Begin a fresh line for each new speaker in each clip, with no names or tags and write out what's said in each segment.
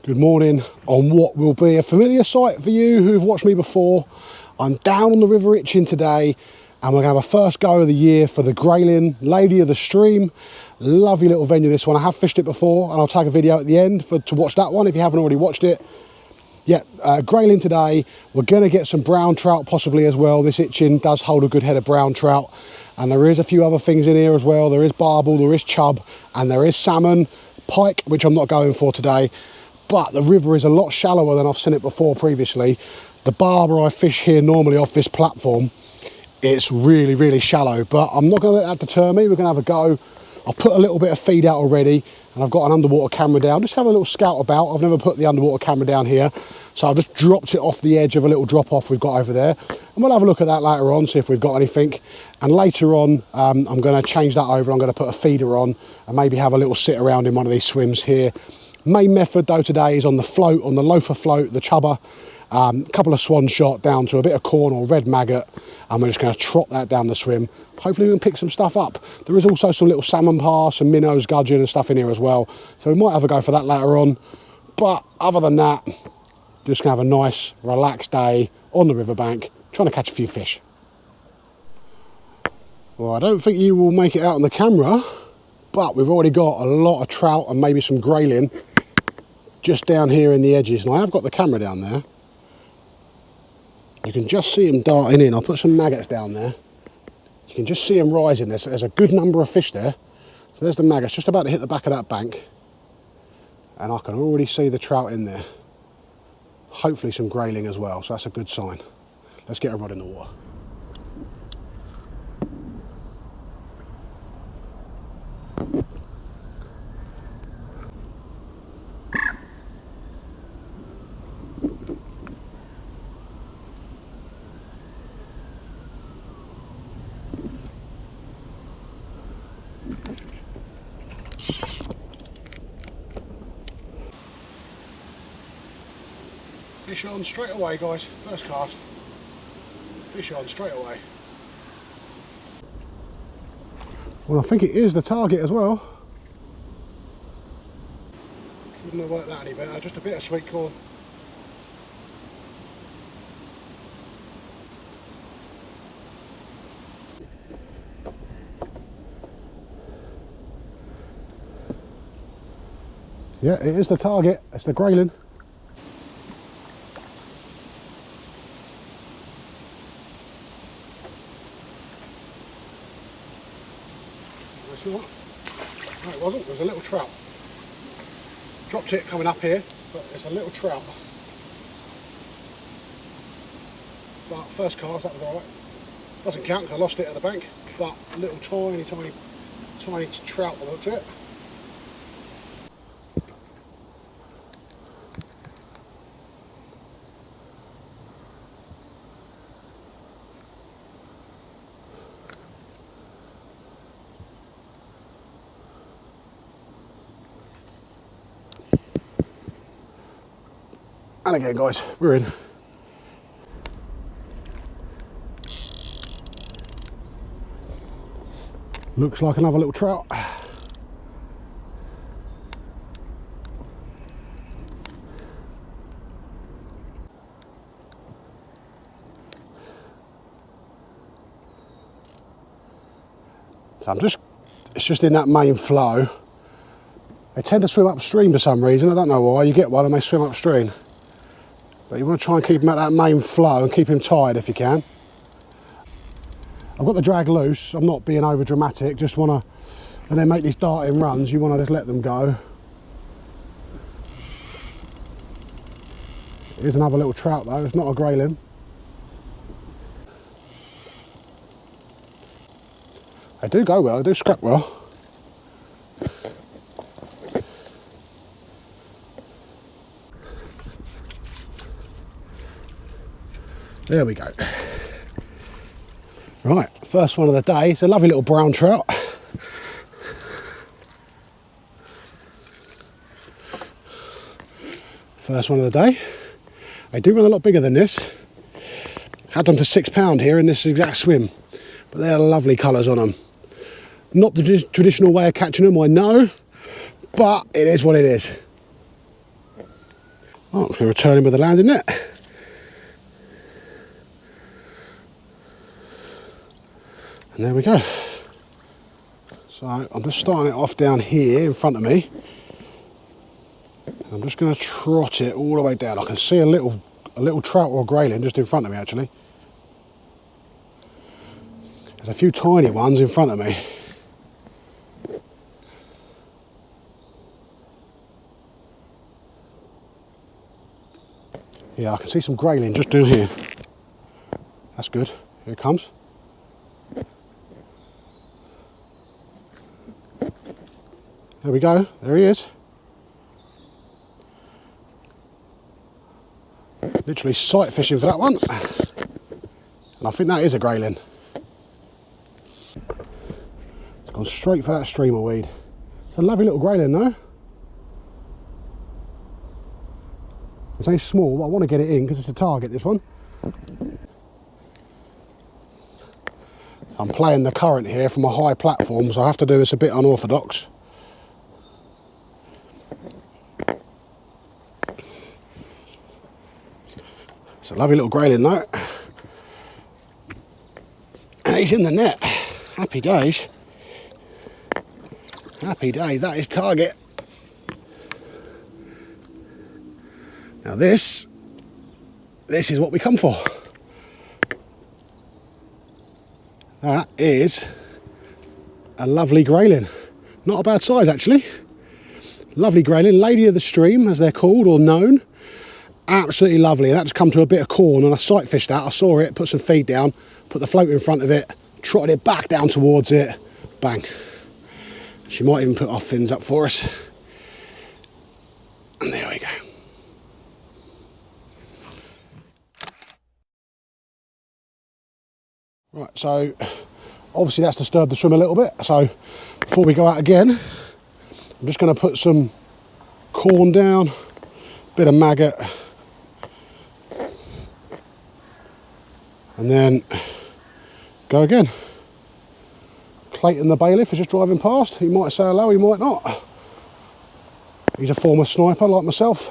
Good morning on what will be a familiar sight for you who've watched me before. I'm down on the River Itchen today and we're going to have a first go of the year for the Grayling, Lady of the Stream. Lovely little venue this one. I have fished it before and I'll take a video at the end to watch that one if you haven't already watched it. Yeah, Grayling today. We're going to get some brown trout possibly as well. This Itchen does hold a good head of brown trout. And there is a few other things in here as well. There is barbel, there is chub, and there is salmon, pike, which I'm not going for today. But the river is a lot shallower than I've seen it before previously. The barber I fish here normally off this platform, it's really, really shallow. But I'm not going to let that deter me. We're going to have a go. I've put a little bit of feed out already, and I've got an underwater camera down. Just have a little scout about. I've never put the underwater camera down here. So I've just dropped it off the edge of a little drop off we've got over there. And we'll have a look at that later on, see if we've got anything. And later on, I'm going to change that over. I'm going to put a feeder on and maybe have a little sit around in one of these swims here. Main method though today is on the float, on the loafer float, the chubber. Couple of swan shot down to a bit of corn or red maggot, and we're just going to trot that down the swim. Hopefully we can pick some stuff up. There is also some little salmon pass, some minnows, gudgeon and stuff in here as well, so we might have a go for that later on. But other than that, just going to have a nice relaxed day on the riverbank trying to catch a few fish. Well, I don't think you will make it out on the camera, but we've already got a lot of trout and maybe some grayling just down here in the edges, and I have got the camera down there. You can just see them darting in. I'll put some maggots down there. You can just see them rising. There's a good number of fish there. So there's the maggots just about to hit the back of that bank, and I can already see the trout in there. Hopefully some grayling as well, so that's a good sign. Let's get a rod in the water. Fish on straight away, guys. First cast. Fish on straight away. Well, I think it is the target as well. Couldn't have worked that any better. Just a bit of sweet corn. Yeah, it is the target. It's the grayling. No, it wasn't. It was a little trout. Dropped it coming up here, but it's a little trout. But first cast, that was alright. Doesn't count because I lost it at the bank, but a little tiny trout by the looks of it. And again, guys, we're in. Looks like another little trout. So it's just in that main flow. They tend to swim upstream for some reason. I don't know why. You get one and they swim upstream. But you want to try and keep him at that main flow and keep him tied if you can. I've got the drag loose. I'm not being over dramatic. Just want to, when they make these darting runs, you want to just let them go. Here's another little trout though. It's not a grayling. They do go well. They do scrap well. There we go. Right, first one of the day. It's a lovely little brown trout. First one of the day. They do run a lot bigger than this. Had them to £6 here in this exact swim, but they're lovely colours on them. Not the traditional way of catching them, I know, but it is what it is. Oh, I'm just going to return him with a landing net. And there we go. So I'm just starting it off down here in front of me. I'm just going to trot it all the way down. I can see a little trout or a grayling just in front of me actually. There's a few tiny ones in front of me. Yeah, I can see some grayling just down here. That's good. Here it comes. There we go. There he is. Literally sight fishing for that one. And I think that is a grayling. It's gone straight for that streamer weed. It's a lovely little grayling though. It's only small, but I want to get it in because it's a target, this one. So I'm playing the current here from a high platform, so I have to do this a bit unorthodox. It's a lovely little grayling though. And he's in the net. Happy days. Happy days, that is target. Now this is what we come for. That is a lovely grayling. Not a bad size actually. Lovely grayling, lady of the stream as they're called or known. Absolutely lovely. And that just come to a bit of corn and I sight fished that. I saw it, put some feed down, put the float in front of it, trotted it back down towards it, bang. She might even put off fins up for us. And there we go. Right, so obviously that's disturbed the swim a little bit. So before we go out again, I'm just going to put some corn down, bit of maggot, and then go again. Clayton the bailiff is just driving past. He might say hello, he might not. He's a former sniper like myself.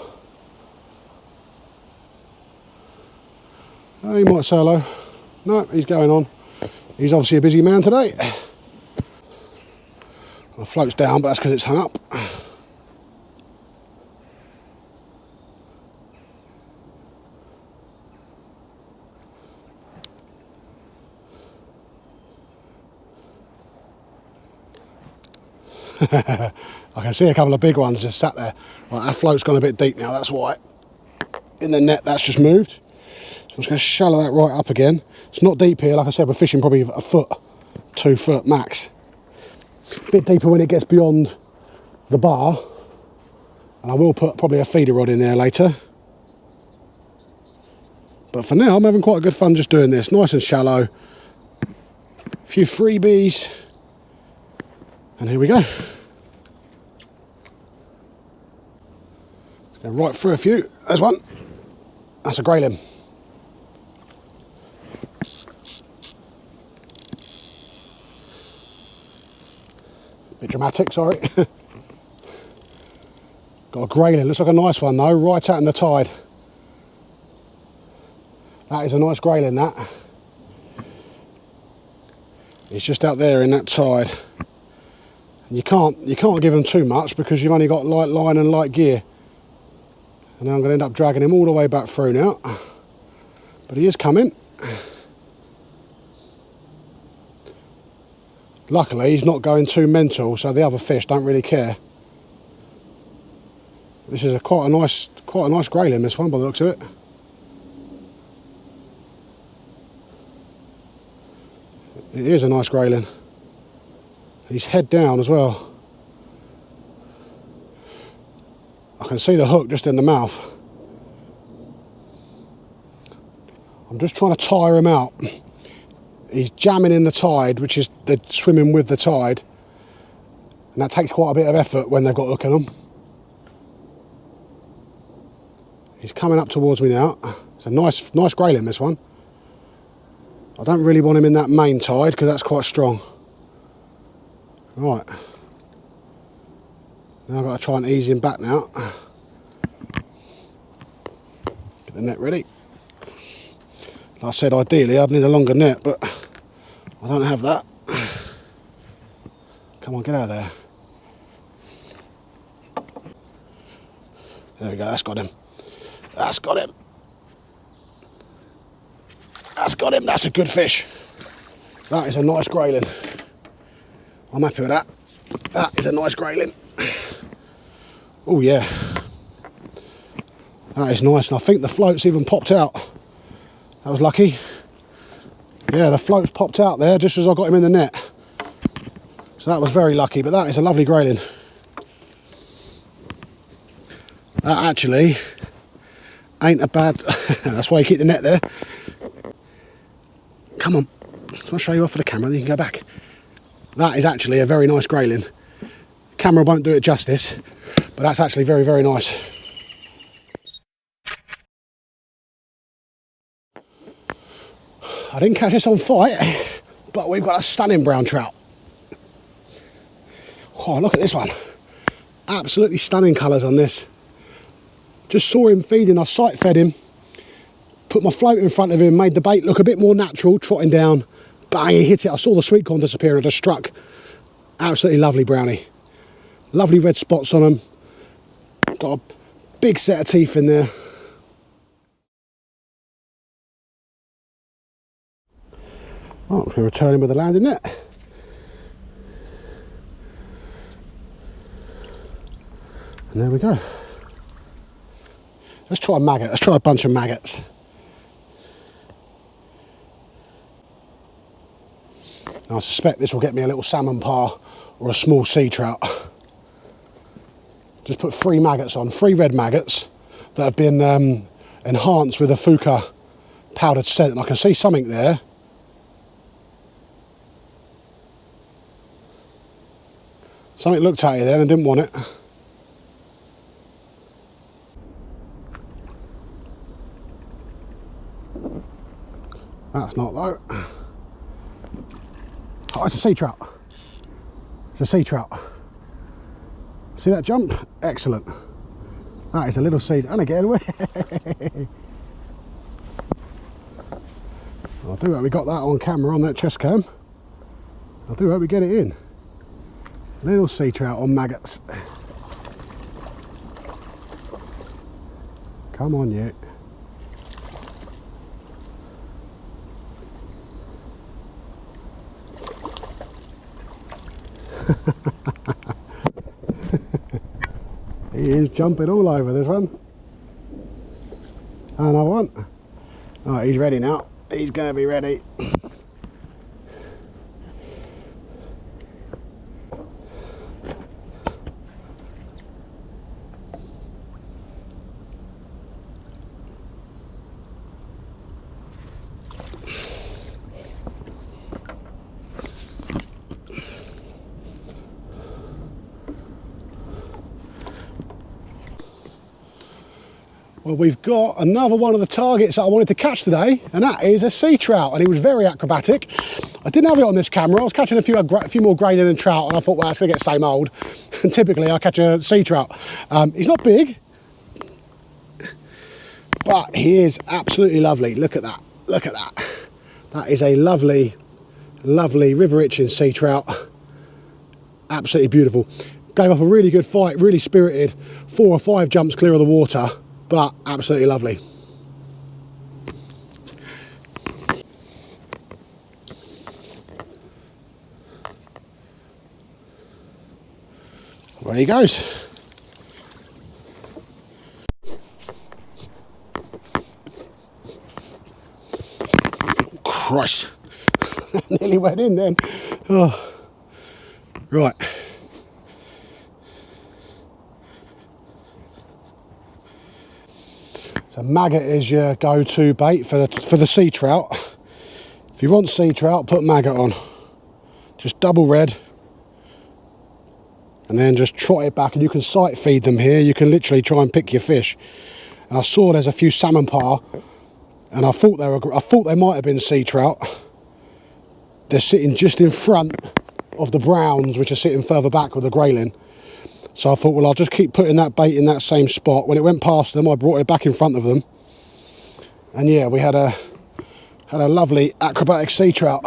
He might say hello. No, he's going on. He's obviously a busy man today. The float's down, but that's because it's hung up. I can see a couple of big ones just sat there. Right, that float's gone a bit deep now, that's why. In the net, that's just moved. So I'm just going to shallow that right up again. It's not deep here, like I said, we're fishing probably a foot, 2 foot max. A bit deeper when it gets beyond the bar. And I will put probably a feeder rod in there later. But for now, I'm having quite a good fun just doing this. Nice and shallow. A few freebies. And here we go. Let's go right through a few. There's one. That's a grayling. Bit dramatic, sorry. Got a grayling. Looks like a nice one though, right out in the tide. That is a nice grayling, that. It's just out there in that tide. You can't give them too much because you've only got light line and light gear. And I'm going to end up dragging him all the way back through now. But he is coming. Luckily he's not going too mental, so the other fish don't really care. This is quite a nice grayling, this one, by the looks of it. It is a nice grayling. He's head down as well. I can see the hook just in the mouth. I'm just trying to tire him out. He's jamming in the tide, which is they're swimming with the tide. And that takes quite a bit of effort when they've got a hook in them. He's coming up towards me now. It's a nice grayling, this one. I don't really want him in that main tide because that's quite strong. Right. Now I've got to try and ease him back now. Get the net ready. Like I said, ideally I'd need a longer net, but I don't have that. Come on, get out of there. There we go, that's got him. That's got him. That's got him, that's a good fish. That is a nice grayling. I'm happy with that. That is a nice grayling. Oh yeah. That is nice, and I think the float's even popped out. That was lucky. Yeah, the float's popped out there just as I got him in the net. So that was very lucky, but that is a lovely grayling. That actually ain't a bad... That's why you keep the net there. Come on. I'll show you off for the camera, then you can go back. That is actually a very nice grayling. Camera won't do it justice, but that's actually very, very nice. I didn't catch this on fight, but we've got a stunning brown trout. Oh, look at this one. Absolutely stunning colours on this. Just saw him feeding, I sight fed him, put my float in front of him, made the bait look a bit more natural, trotting down, bang, he hit it. I saw the sweet corn disappear and I just struck. Absolutely lovely brownie. Lovely red spots on him. Got a big set of teeth in there. Oh, I'm going to return him with a landing net. And there we go. Let's try a maggot. Let's try a bunch of maggots. Now, I suspect this will get me a little salmon par or a small sea trout. Just put 3 maggots on, 3 red maggots that have been enhanced with a Fuka powdered scent, and I can see something there. Something looked at you there and didn't want it. That's not though. Oh, it's a sea trout. It's a sea trout. See that jump? Excellent. That is a little sea, and again, I do hope we got that on camera on that chest cam. I do hope we get it in. Little sea trout on maggots. Come on, you. He is jumping all over this one. Another one. Oh, he's ready now. He's going to be ready. Well, we've got another one of the targets that I wanted to catch today, and that is a sea trout, and he was very acrobatic. I didn't have it on this camera. I was catching a few more Grayling and Trout, and I thought, well, that's going to get the same old. And typically I catch a sea trout. He's not big, but he is absolutely lovely. Look at that. Look at that. That is a lovely, lovely River Itchen sea trout. Absolutely beautiful. Gave up a really good fight, really spirited. 4 or 5 jumps clear of the water. But absolutely lovely. There he goes. Christ. Nearly went in then. Oh. Right. So maggot is your go-to bait for the sea trout. If you want sea trout, put maggot on. Just double red. And then just trot it back, and you can sight feed them here. You can literally try and pick your fish. And I saw there's a few salmon par, and I thought they might have been sea trout. They're sitting just in front of the browns, which are sitting further back with the grayling. So I thought, well, I'll just keep putting that bait in that same spot. When it went past them, I brought it back in front of them. And yeah, we had a lovely acrobatic sea trout.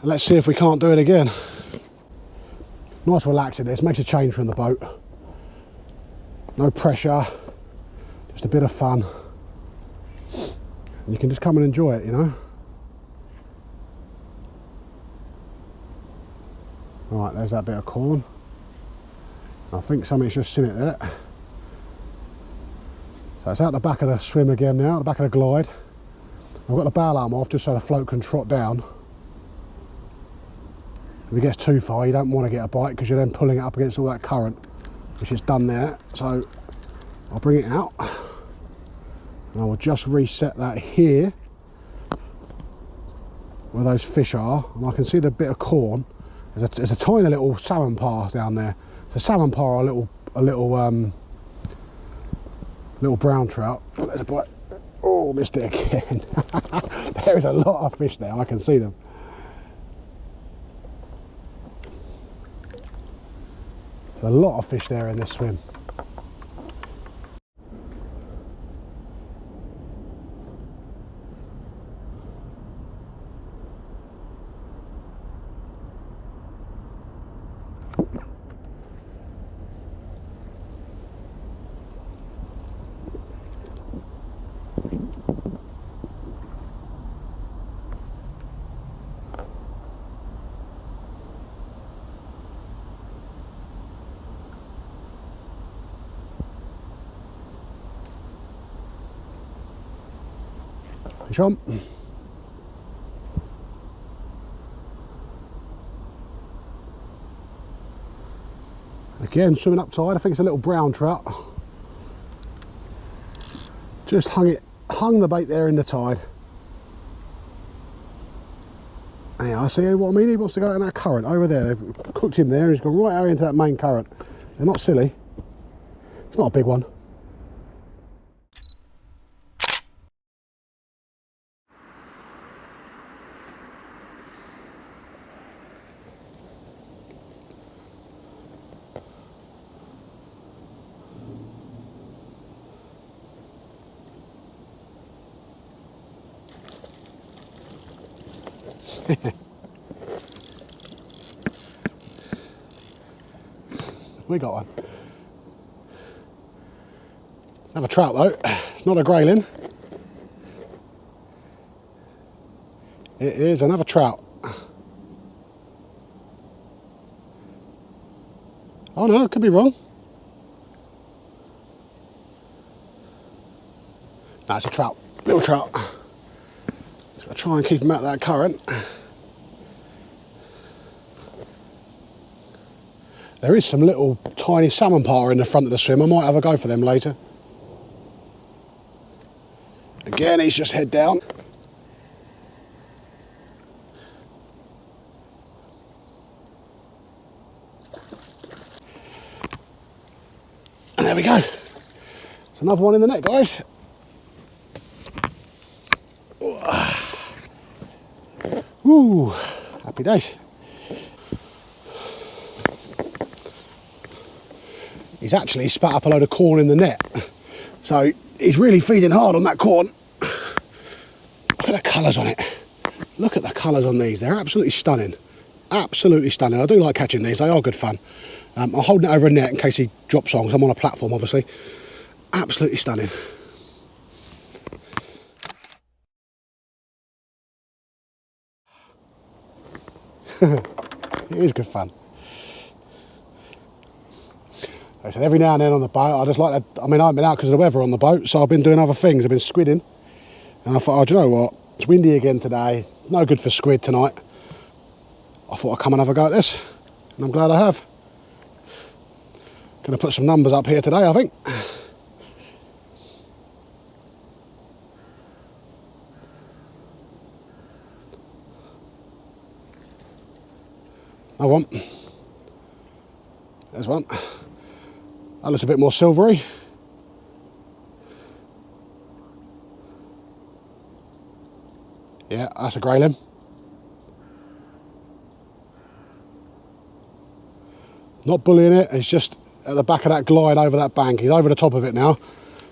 And let's see if we can't do it again. Nice relaxing this, makes a change from the boat. No pressure, just a bit of fun. And you can just come and enjoy it, you know. Right, there's that bit of corn. I think something's just in it there. So it's out the back of the swim again now, the back of the glide. I've got the bow arm off just so the float can trot down. If it gets too far, you don't want to get a bite because you're then pulling it up against all that current, which is done there. So I'll bring it out and I will just reset that here where those fish are, and I can see the bit of corn. There's a tiny little salmon par down there. The salmon par are a little brown trout. Oh, there's a bite. Oh, missed it again. There is a lot of fish there, I can see them. There's a lot of fish there in this swim. Fish on. Again, swimming up tide. I think it's a little brown trout. Just hung the bait there in the tide. And yeah, I see what I mean. He wants to go in that current over there. They've cooked him there. He's gone right out into that main current. They're not silly. It's not a big one. We got one. Another trout though. It's not a grayling. It is another trout. Oh no, I could be wrong. That's a trout, little trout. So I'll try and keep him out of that current. There is some little tiny salmon par in the front of the swim. I might have a go for them later. Again, he's just head down. And there we go. It's another one in the net, guys. Woo, happy days. He's actually spat up a load of corn in the net. So he's really feeding hard on that corn. Look at the colours on it. Look at the colours on these. They're absolutely stunning. Absolutely stunning. I do like catching these. They are good fun. I'm holding it over a net in case he drops on, because I'm on a platform, obviously. Absolutely stunning. It is good fun. Like I said, every now and then on the boat, I just like that. I mean, I haven't been out because of the weather on the boat, so I've been doing other things. I've been squidding. And I thought, oh, do you know what? It's windy again today. No good for squid tonight. I thought I'd come and have a go at this. And I'm glad I have. Going to put some numbers up here today, I think. I want. There's one. That looks a bit more silvery. Yeah, that's a grayling. Not bullying it, it's just at the back of that glide over that bank. He's over the top of it now,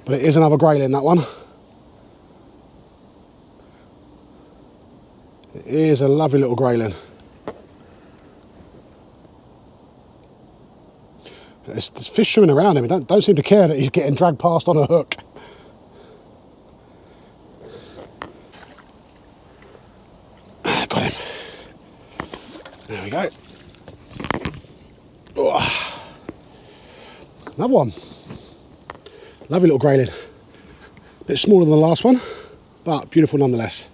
but it is another grayling, that one. It is a lovely little grayling. There's fish swimming around him. He don't seem to care that he's getting dragged past on a hook. Got him. There we go. Oh. Another one. Lovely little grayling. Bit smaller than the last one, but beautiful nonetheless.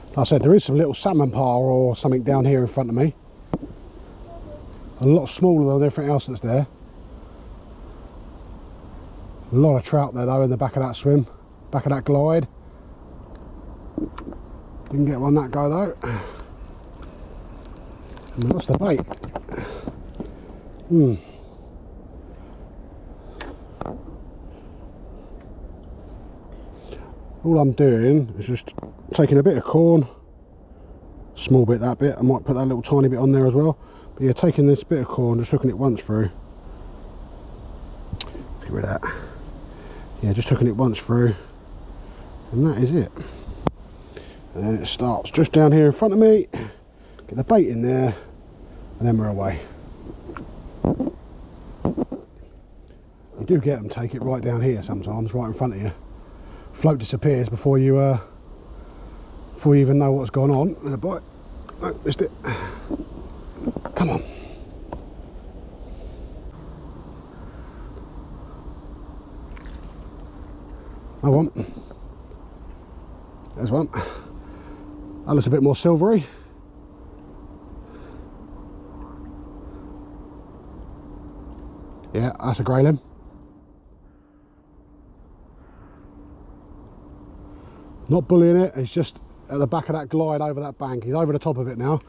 Like I said, there is some little salmon par or something down here in front of me. A lot smaller than everything else that's there. A lot of trout there though in the back of that swim, back of that glide. Didn't get one that go though. And we lost the bait. All I'm doing is just taking a bit of corn, small bit, that bit. I might put that little tiny bit on there as well. But yeah, taking this bit of corn, just hooking it once through. Get rid of that. Yeah, just hooking it once through. And that is it. And then it starts just down here in front of me. Get the bait in there. And then we're away. You do get them, take it right down here sometimes, right in front of you. Float disappears before you even know what's gone on. And a bite. No, missed it. Come on. I want. There's one. That looks a bit more silvery. Yeah, that's a grayling. Not bullying it, it's just at the back of that glide over that bank. He's over the top of it now,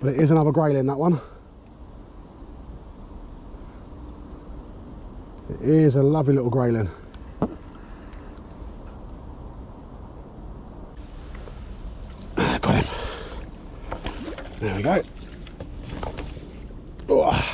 but it is another grayling, that one. It is a lovely little grayling. Got him. There we go. Oh.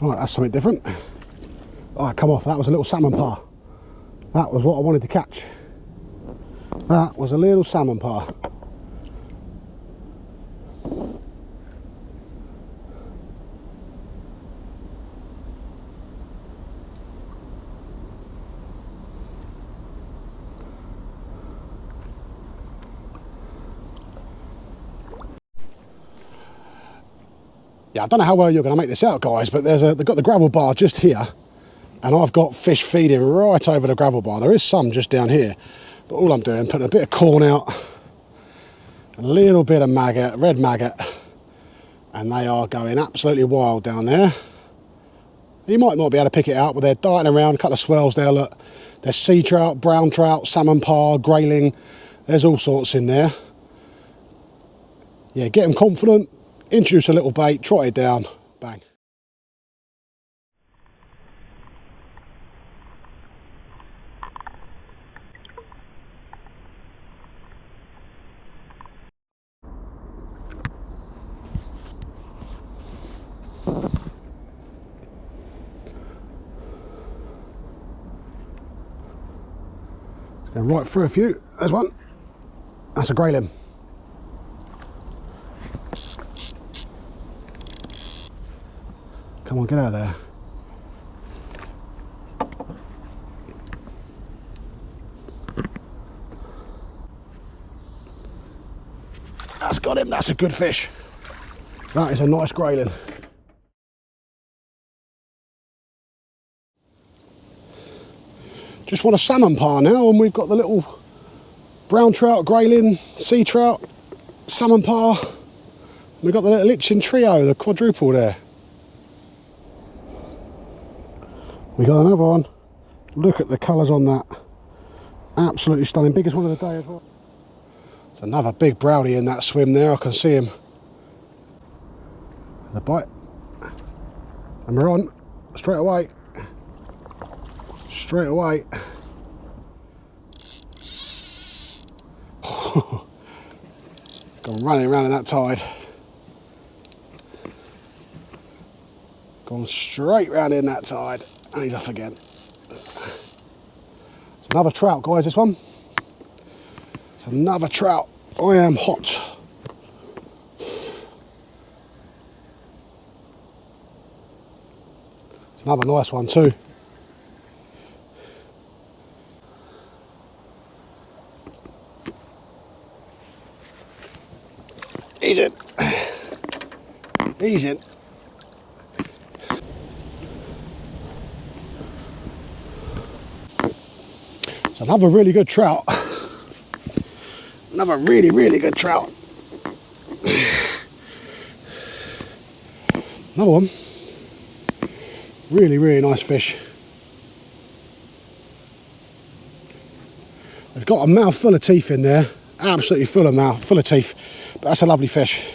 Right, that's something different. Oh, come off, that was a little salmon par. That was what I wanted to catch. That was a little salmon par. Yeah, I don't know how well you're going to make this out, guys, but they've got the gravel bar just here, and I've got fish feeding right over the gravel bar. There is some just down here, but all I'm doing, putting a bit of corn out, a little bit of maggot, red maggot, and they are going absolutely wild down there. You might not be able to pick it out, but they're darting around, a couple of swells there, look. There's sea trout, brown trout, salmon par, grayling, there's all sorts in there. Yeah, get them confident. Introduce a little bait, trot it down, bang. Go right through a few. There's one. That's a grayling. Come on, get out of there. That's got him, that's a good fish. That is a nice grayling. Just want a salmon par now, and we've got the little brown trout, grayling, sea trout, salmon par. We've got the little Itchen trio, the quadruple there. We got another one. Look at the colours on that. Absolutely stunning. Biggest one of the day as well. There's another big brownie in that swim there. I can see him. The bite. And we're on. Straight away. Straight away. Gone running around in that tide. Gone straight round in that tide. And he's off again. It's another trout, guys, this one. It's another trout. I am hot. It's another nice one too. He's in. He's in. It's another really good trout. Another really, really good trout. Another one. Really, really nice fish. They've got a mouth full of teeth in there. Absolutely full of teeth. But that's a lovely fish.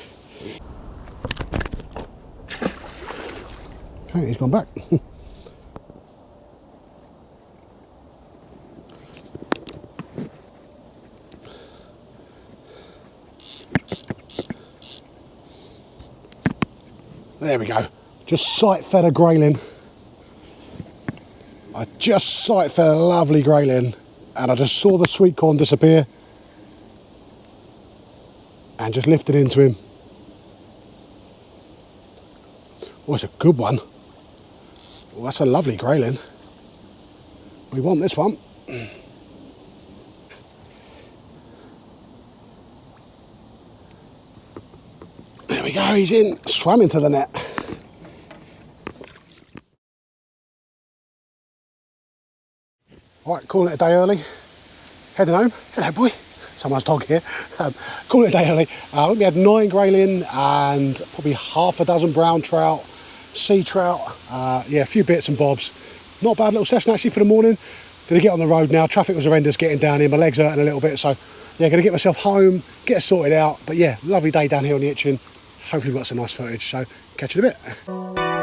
Okay, he's gone back. There we go. Just sight fed a grayling. I just sight fed a lovely grayling, and I just saw the sweet corn disappear and just lifted into him. Oh, it's a good one. Well, that's a lovely grayling. We want this one. There we go, he's in. Swam into the net. Right, calling it a day early. Heading home. Hello, boy. Someone's dog here. Calling it a day early. We had 9 grayling and probably half a dozen brown trout, sea trout. Yeah, a few bits and bobs. Not a bad little session actually for the morning. Gonna get on the road now. Traffic was horrendous getting down here. My legs hurting a little bit, so yeah, gonna get myself home, get it sorted out. But yeah, lovely day down here on the Itchen. Hopefully we've got some nice footage, so catch you in a bit.